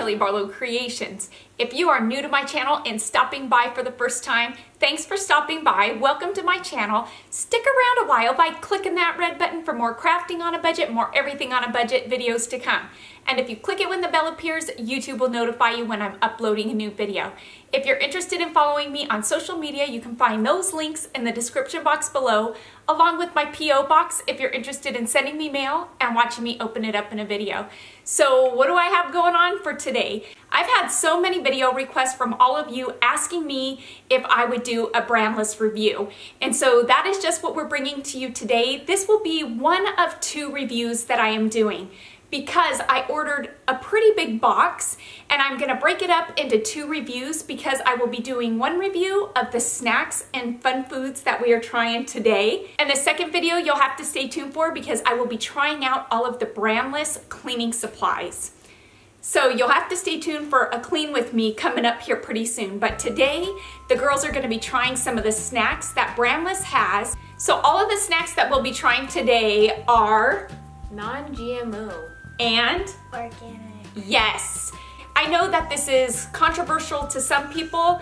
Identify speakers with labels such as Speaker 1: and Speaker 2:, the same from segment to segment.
Speaker 1: Kelly Barlow Creations. If you are new to my channel and stopping by for the first time, thanks for stopping by. Welcome to my channel. Stick around a while by clicking that red button for more crafting on a budget, more everything on a budget videos to come. And if you click it when the bell appears, YouTube will notify you when I'm uploading a new video. If you're interested in following me on social media, you can find those links in the description box below, along with my P.O. box if you're interested in sending me mail and watching me open it up in a video. So what do I have going on for today? I've had so many video requests from all of you asking me if I would do a brandless review. And so that is just what we're bringing to you today. This will be one of 2 reviews that I am doing, because I ordered a pretty big box and I'm gonna break it up into 2 reviews because I will be doing one review of the snacks and fun foods that we are trying today. And the second video you'll have to stay tuned for because I will be trying out all of the brandless cleaning supplies. So you'll have to stay tuned for a clean with me coming up here pretty soon. But today, the girls are gonna be trying some of the snacks that Brandless has. So all of the snacks that we'll be trying today are
Speaker 2: non-GMO
Speaker 1: and
Speaker 3: organic.
Speaker 1: Yes. I know that this is controversial to some people.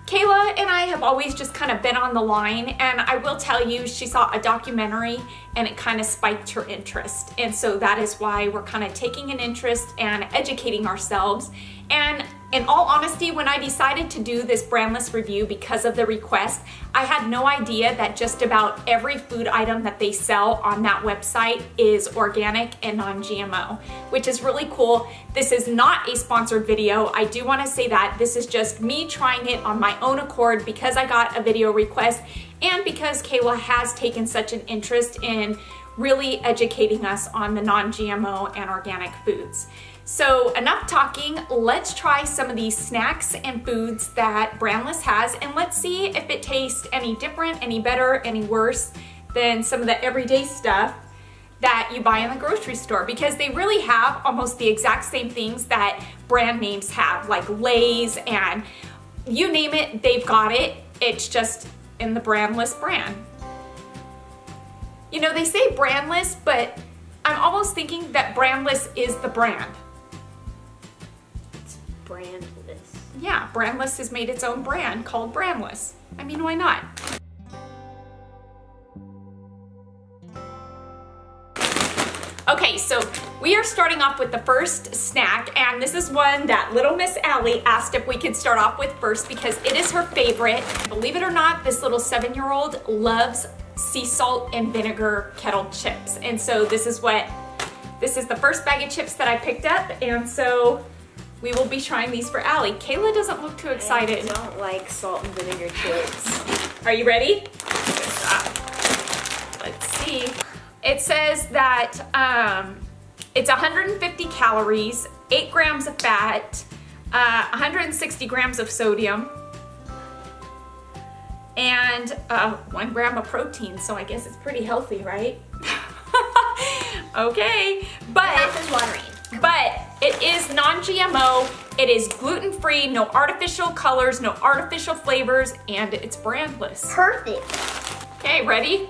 Speaker 1: Kayla and I have always just kind of been on the line, and I will tell you, she saw a documentary and it kind of spiked her interest. And so that is why we're kind of taking an interest and educating ourselves. And in all honesty, when I decided to do this brandless review because of the request, I had no idea that just about every food item that they sell on that website is organic and non-GMO, which is really cool. This is not a sponsored video. I do want to say that this is just me trying it on my own accord because I got a video request and because Kayla has taken such an interest in really educating us on the non-GMO and organic foods. So enough talking, let's try some of these snacks and foods that Brandless has, and let's see if it tastes any different, any better, any worse than some of the everyday stuff that you buy in the grocery store, because they really have almost the exact same things that brand names have, like Lay's and you name it, they've got it. It's just in the Brandless brand. You know, they say brandless, but I'm almost thinking that Brandless is the brand.
Speaker 2: Brandless.
Speaker 1: Yeah, Brandless has made its own brand called Brandless. I mean, why not? Okay, so we are starting off with the first snack, and this is one that little Miss Allie asked if we could start off with first because it is her favorite. Believe it or not, this little 7-year-old loves sea salt and vinegar kettle chips. And so this is the first bag of chips that I picked up, and so we will be trying these for Allie. Kayla doesn't look too excited.
Speaker 2: I don't like salt and vinegar chips.
Speaker 1: Are you ready? Let's see. It says that it's 150 calories, 8 grams of fat, 160 grams of sodium, and 1 gram of protein, so I guess it's pretty healthy, right? Okay, but it is non-GMO, it is gluten-free, no artificial colors, no artificial flavors, and it's brandless.
Speaker 3: Perfect.
Speaker 1: Okay, ready?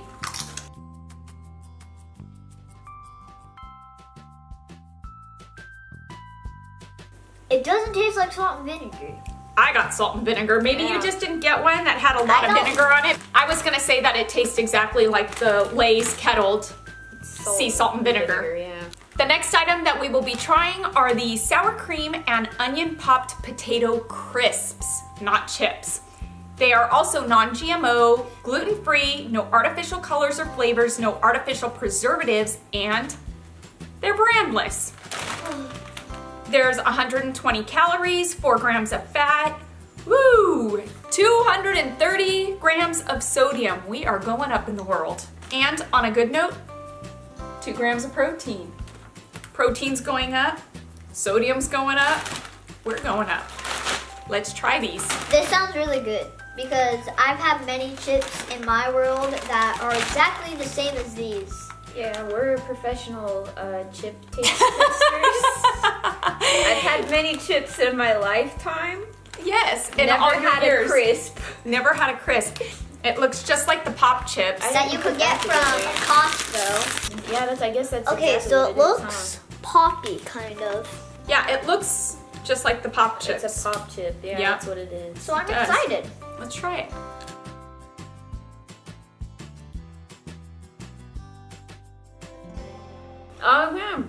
Speaker 3: It doesn't taste like salt and vinegar.
Speaker 1: I got salt and vinegar. Maybe you just didn't get one that had a lot of vinegar on it. I was gonna say that it tastes exactly like the Lay's kettled sea salt and vinegar.
Speaker 2: Yeah.
Speaker 1: The next item that we will be trying are the sour cream and onion popped potato crisps, not chips. They are also non-GMO, gluten-free, no artificial colors or flavors, no artificial preservatives, and they're brandless. There's 120 calories, 4 grams of fat, woo! 230 grams of sodium. We are going up in the world. And on a good note, 2 grams of protein. Protein's going up, sodium's going up, we're going up. Let's try these.
Speaker 3: This sounds really good because I've had many chips in my world that are exactly the same as these.
Speaker 2: Yeah, we're professional chip taste testers. I've had many chips in my lifetime.
Speaker 1: Yes, in
Speaker 2: never
Speaker 1: all
Speaker 2: had
Speaker 1: years.
Speaker 2: a crisp.
Speaker 1: Never had a crisp. It looks just like the pop chips.
Speaker 3: That you could get from Costco.
Speaker 2: Yeah, I guess that's
Speaker 3: okay.
Speaker 2: exactly
Speaker 3: So
Speaker 2: what
Speaker 3: it looks poppy, kind of.
Speaker 1: Yeah, it looks just like the pop chips.
Speaker 2: It's a pop chip, yeah,
Speaker 1: Yep.
Speaker 2: that's what it is.
Speaker 3: So I'm excited.
Speaker 1: Let's try it.
Speaker 2: Oh yeah.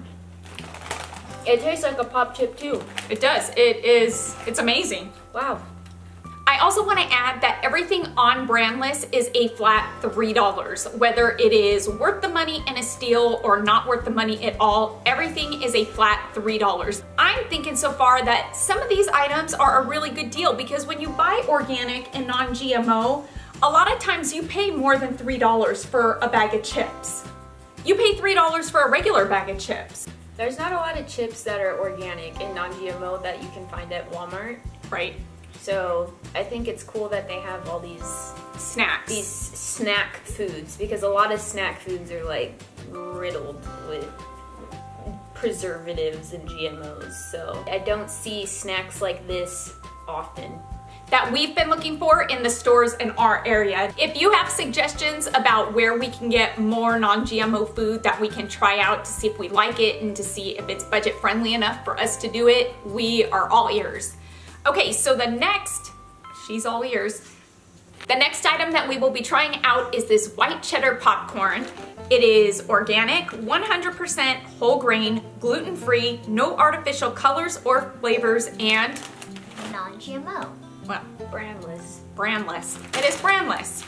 Speaker 2: It tastes like a pop chip too.
Speaker 1: It does. It's amazing.
Speaker 2: Wow.
Speaker 1: I also want to add that everything on Brandless is a flat $3. Whether it is worth the money and a steal or not worth the money at all, everything is a flat $3. I'm thinking so far that some of these items are a really good deal because when you buy organic and non-GMO, a lot of times you pay more than $3 for a bag of chips. You pay $3 for a regular bag of chips.
Speaker 2: There's not a lot of chips that are organic and non-GMO that you can find at Walmart.
Speaker 1: Right.
Speaker 2: So I think it's cool that they have all these
Speaker 1: Snacks.
Speaker 2: These snack foods, because a lot of snack foods are like riddled with preservatives and GMOs. So I don't see snacks like this often.
Speaker 1: That we've been looking for in the stores in our area. If you have suggestions about where we can get more non-GMO food that we can try out to see if we like it and to see if it's budget friendly enough for us to do it, we are all ears. Okay, so the next, she's all ears. The next item that we will be trying out is this white cheddar popcorn. It is organic, 100% whole grain, gluten-free, no artificial colors or flavors, and
Speaker 3: Non-GMO.
Speaker 1: well,
Speaker 2: Brandless.
Speaker 1: Brandless. It is Brandless.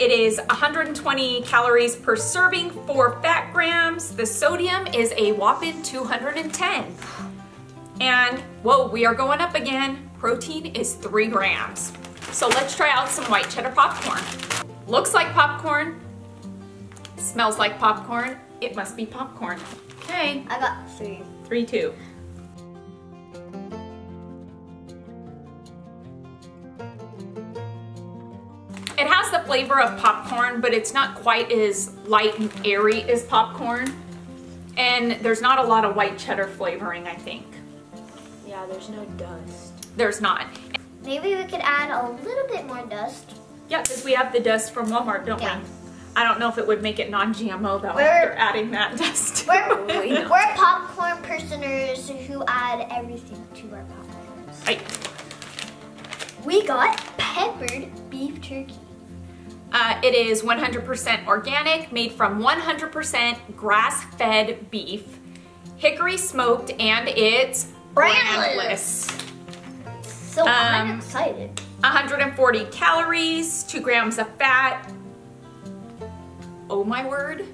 Speaker 1: It is 120 calories per serving, 4 fat grams. The sodium is a whopping 210. And whoa, we are going up again. Protein is 3 grams. So let's try out some white cheddar popcorn. Looks like popcorn. Smells like popcorn. It must be popcorn. Okay.
Speaker 3: I got 3.
Speaker 1: 3, 2. It has the flavor of popcorn, but it's not quite as light and airy as popcorn. And there's not a lot of white cheddar flavoring, I think.
Speaker 2: Yeah, there's no dust.
Speaker 1: There's not.
Speaker 3: Maybe we could add a little bit more dust.
Speaker 1: Yeah, because we have the dust from Walmart, don't
Speaker 3: Yeah.
Speaker 1: we? I don't know if it would make it non-GMO though
Speaker 3: We're-
Speaker 1: after adding that dust.
Speaker 3: We're popcorn personers who add everything to our popcorns.
Speaker 1: Right.
Speaker 3: We got peppered beef jerky.
Speaker 1: It is 100% organic, made from 100% grass-fed beef, hickory smoked, and it's brandless.
Speaker 3: So I'm excited.
Speaker 1: 140 calories, 2 grams of fat. Oh my word.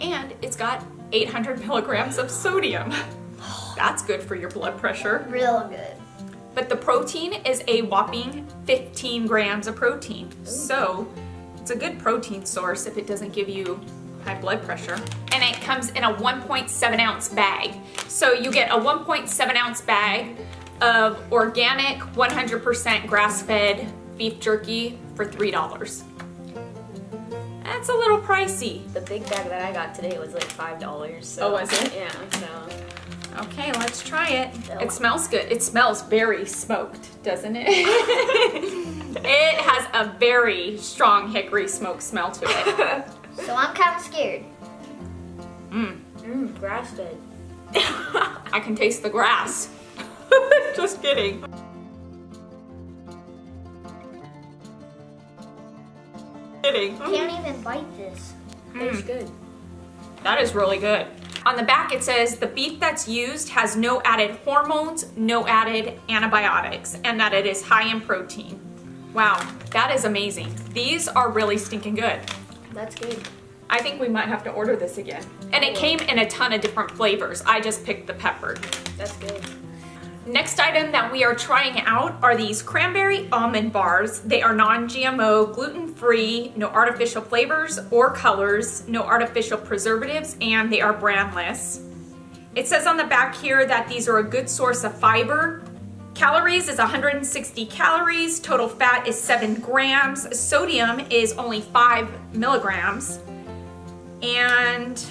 Speaker 1: And it's got 800 milligrams of sodium. That's good for your blood pressure.
Speaker 3: Real good.
Speaker 1: But the protein is a whopping 15 grams of protein. So it's a good protein source if it doesn't give you high blood pressure. And it comes in a 1.7 ounce bag. So you get a 1.7 ounce bag of organic 100% grass-fed beef jerky for $3. That's a little pricey.
Speaker 2: The big bag that I got today was like $5. So,
Speaker 1: Oh, was it?
Speaker 2: Yeah, so.
Speaker 1: Okay, let's try it. It smells good. It smells very smoked, doesn't it? It has a very strong hickory smoke smell to it.
Speaker 3: So I'm kind of scared.
Speaker 2: Grass fed.
Speaker 1: I can taste the grass. Just kidding.
Speaker 3: Can't even bite this.
Speaker 2: Tastes good.
Speaker 1: That is really good. On the back it says the beef that's used has no added hormones, no added antibiotics, and that it is high in protein. Wow, that is amazing. These are really stinking good.
Speaker 2: That's good.
Speaker 1: I think we might have to order this again. And it came in a ton of different flavors. I just picked the peppered.
Speaker 2: That's good.
Speaker 1: Next item that we are trying out are these cranberry almond bars. They are non-GMO, gluten-free, no artificial flavors or colors, no artificial preservatives, and they are brandless. It says on the back here that these are a good source of fiber. Calories is 160 calories, total fat is 7 grams, sodium is only 5 milligrams, and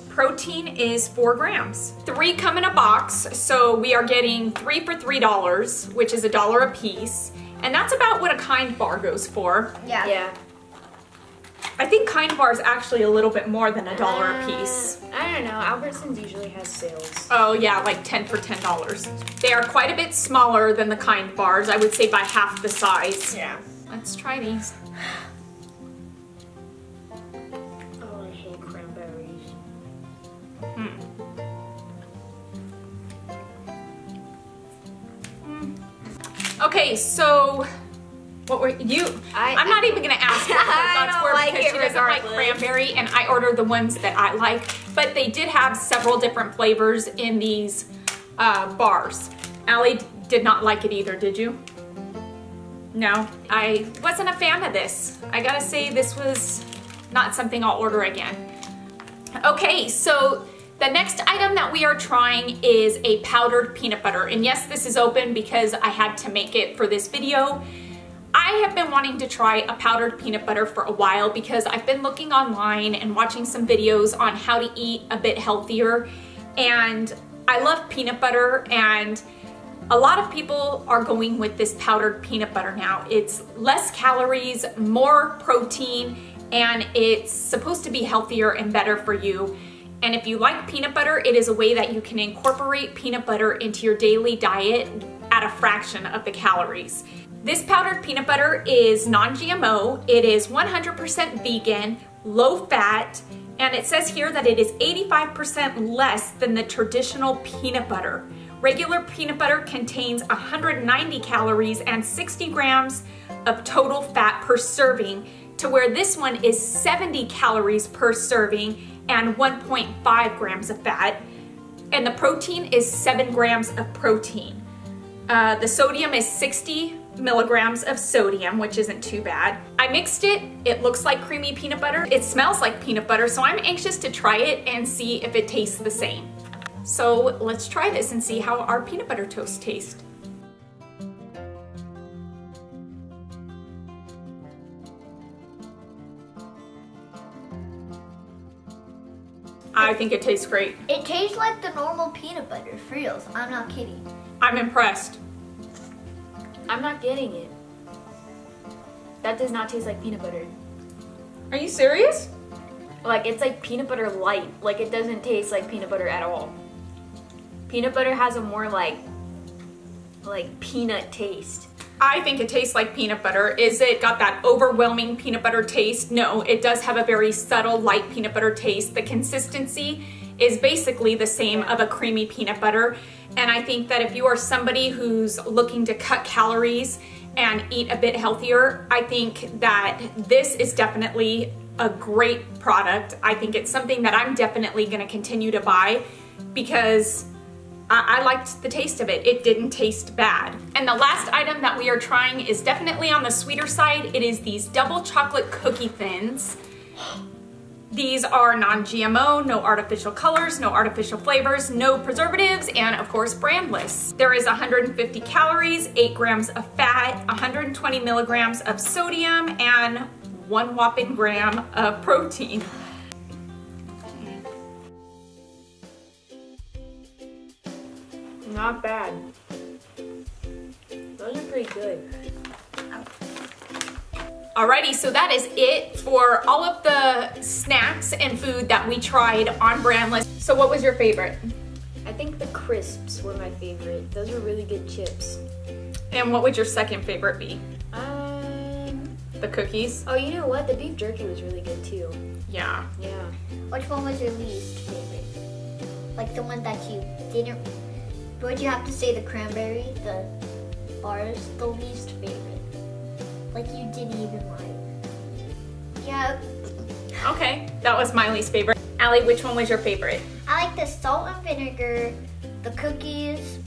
Speaker 1: protein is 4 grams. 3 come in a box, so we are getting 3 for $3, which is $1 a piece. And that's about what a Kind bar goes for.
Speaker 3: Yeah.
Speaker 2: Yeah.
Speaker 1: I think Kind bar is actually a little bit more than $1 a piece.
Speaker 2: I don't don't know. Albertsons usually has sales.
Speaker 1: Oh yeah, like 10 for $10. They are quite a bit smaller than the Kind bars. I would say by half the size.
Speaker 2: Yeah.
Speaker 1: Let's try these.
Speaker 2: Oh, I hate cranberries.
Speaker 1: Okay, so what were you? I'm not even gonna ask what her thoughts were
Speaker 2: like
Speaker 1: because she doesn't like
Speaker 2: regardless.
Speaker 1: cranberry, and I ordered the ones that I like. But they did have several different flavors in these bars. Allie did not like it either, did you? No, I wasn't a fan of this. I gotta say this was not something I'll order again. Okay, so the next item that we are trying is a powdered peanut butter. And yes, this is open because I had to make it for this video. I have been wanting to try a powdered peanut butter for a while because I've been looking online and watching some videos on how to eat a bit healthier. And I love peanut butter, and a lot of people are going with this powdered peanut butter now. It's less calories, more protein, and it's supposed to be healthier and better for you. And if you like peanut butter, it is a way that you can incorporate peanut butter into your daily diet at a fraction of the calories. This powdered peanut butter is non-GMO. It is 100% vegan, low fat, and it says here that it is 85% less than the traditional peanut butter. Regular peanut butter contains 190 calories and 60 grams of total fat per serving, to where this one is 70 calories per serving and 1.5 grams of fat. And the protein is 7 grams of protein. The sodium is 60 milligrams of sodium, which isn't too bad. I mixed it. It looks like creamy peanut butter. It smells like peanut butter, so I'm anxious to try it and see if it tastes the same. So let's try this and see how our peanut butter toast tastes. I think it tastes great.
Speaker 3: It tastes like the normal peanut butter, for reals. I'm not kidding.
Speaker 1: I'm impressed.
Speaker 2: I'm not getting it. That does not taste like peanut butter.
Speaker 1: Are you serious?
Speaker 2: Like, it's like peanut butter light. Like, it doesn't taste like peanut butter at all. Peanut butter has a more like peanut taste.
Speaker 1: I think it tastes like peanut butter. Is it got that overwhelming peanut butter taste? No, it does have a very subtle light peanut butter taste. The consistency is basically the same of a creamy peanut butter. And I think that if you are somebody who's looking to cut calories and eat a bit healthier, I think that this is definitely a great product. I think it's something that I'm definitely going to continue to buy because I liked the taste of it. It didn't taste bad. And the last item that we are trying is definitely on the sweeter side. It is these double chocolate cookie thins. These are non-GMO, no artificial colors, no artificial flavors, no preservatives, and of course brandless. There is 150 calories, 8 grams of fat, 120 milligrams of sodium, and 1 whopping gram of protein.
Speaker 2: Not bad. Those are pretty good.
Speaker 1: Alrighty, so that is it for all of the snacks and food that we tried on Brandless. So what was your favorite?
Speaker 2: I think the crisps were my favorite. Those were really good chips.
Speaker 1: And what would your second favorite be? The cookies?
Speaker 2: Oh, you know what? The beef jerky was really good too.
Speaker 1: Yeah.
Speaker 2: Yeah.
Speaker 3: Which one was your least favorite? Like the one that you didn't... Would you have to say the cranberry, the bars, the least favorite? Like you didn't even like. Yeah.
Speaker 1: Okay, that was my least favorite. Allie, which one was your favorite?
Speaker 3: I like the salt and vinegar, the cookies.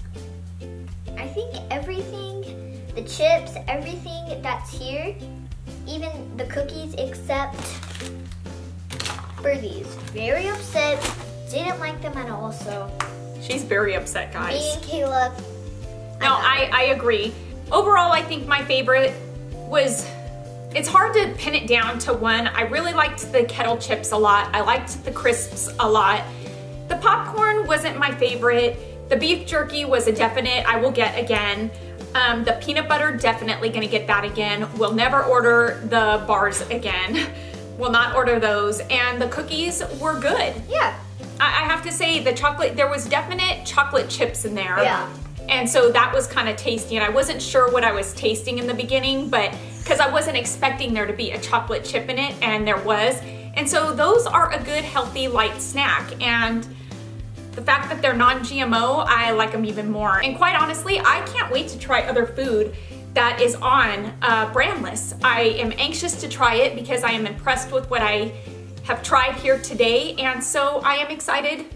Speaker 3: I think everything, the chips, everything that's here, even the cookies except for these. Very upset, didn't like them at all, so.
Speaker 1: She's very upset, guys.
Speaker 3: Me and Kayla.
Speaker 1: No, I agree. Overall, I think my favorite was, it's hard to pin it down to one. I really liked the kettle chips a lot. I liked the crisps a lot. The popcorn wasn't my favorite. The beef jerky was a definite I will get again. The peanut butter, definitely gonna get that again. We'll never order the bars again. We'll not order those. And the cookies were good.
Speaker 3: Yeah.
Speaker 1: I have to say the chocolate, there was definite chocolate chips in there.
Speaker 3: Yeah.
Speaker 1: And so that was kind of tasty, and I wasn't sure what I was tasting in the beginning, but because I wasn't expecting there to be a chocolate chip in it, and there was. And so those are a good, healthy, light snack. And the fact that they're non-GMO, I like them even more. And quite honestly, I can't wait to try other food that is on Brandless. I am anxious to try it because I am impressed with what I have tried here today, and so I am excited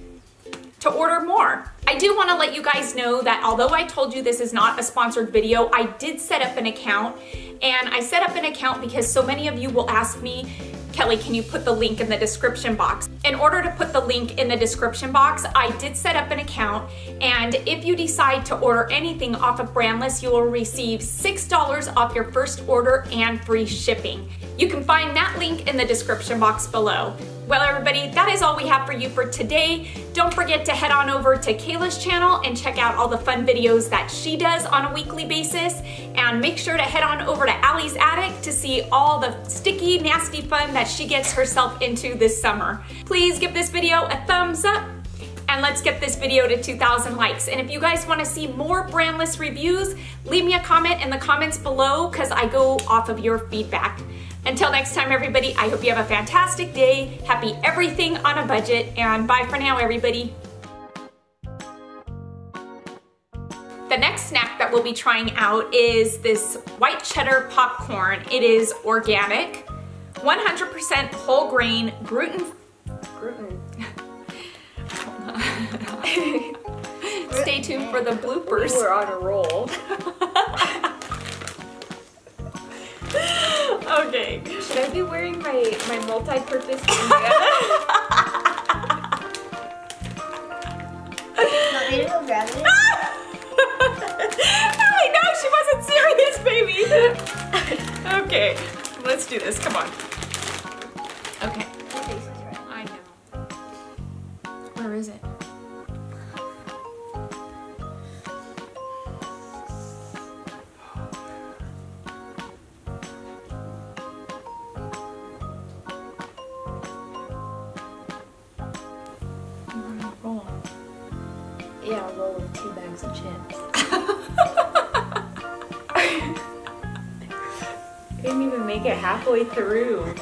Speaker 1: to order more. I do want to let you guys know that although I told you this is not a sponsored video, I did set up an account, and I set up an account because so many of you will ask me, Kelly, can you put the link in the description box? In order to put the link in the description box, I did set up an account, and if you decide to order anything off of Brandless, you will receive $6 off your first order and free shipping. You can find that link in the description box below. Well, everybody, that is all we have for you for today. Don't forget to head on over to Kayla's channel and check out all the fun videos that she does on a weekly basis. And make sure to head on over to Allie's Attic to see all the sticky, nasty fun that she gets herself into this summer. Please give this video a thumbs up, and let's get this video to 2,000 likes. And if you guys want to see more Brandless reviews, leave me a comment in the comments below because I go off of your feedback. Until next time, everybody, I hope you have a fantastic day. Happy everything on a budget, and bye for now, everybody. The next snack that we'll be trying out is this white cheddar popcorn. It is organic, 100% whole grain, gluten. Stay tuned for the bloopers.
Speaker 2: We're on a roll.
Speaker 1: Okay.
Speaker 2: Should I be wearing my multi-purpose bandana?
Speaker 3: Want me to go grab it?
Speaker 1: Ellie, no, she wasn't serious, baby. Okay, let's do this. Come on. Okay. I know. Where is it?
Speaker 2: Yeah, I'll roll with 2 bags of chips. Didn't even make it halfway through.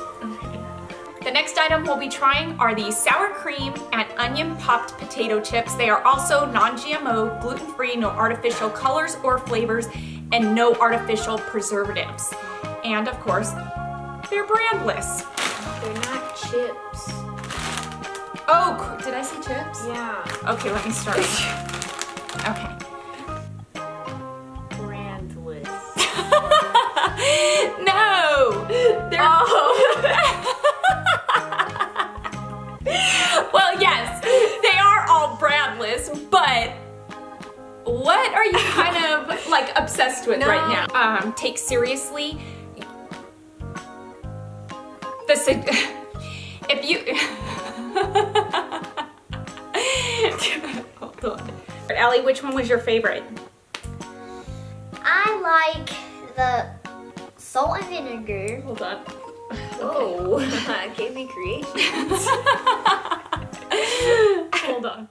Speaker 1: The next item we'll be trying are the sour cream and onion popped potato chips. They are also non-GMO, gluten-free, no artificial colors or flavors, and no artificial preservatives. And of course, they're brandless.
Speaker 2: They're not chips.
Speaker 1: Oh, did I say chips?
Speaker 2: Yeah.
Speaker 1: Okay, let me start. Okay.
Speaker 2: Brandless.
Speaker 1: No! They're Well, yes, they are all brandless, but what are you kind of like obsessed with right now? Take seriously if you hold on. Allie, which one was your favorite?
Speaker 3: I like the salt and vinegar.
Speaker 1: Hold on.
Speaker 2: Oh, gave me creations.
Speaker 1: Hold on.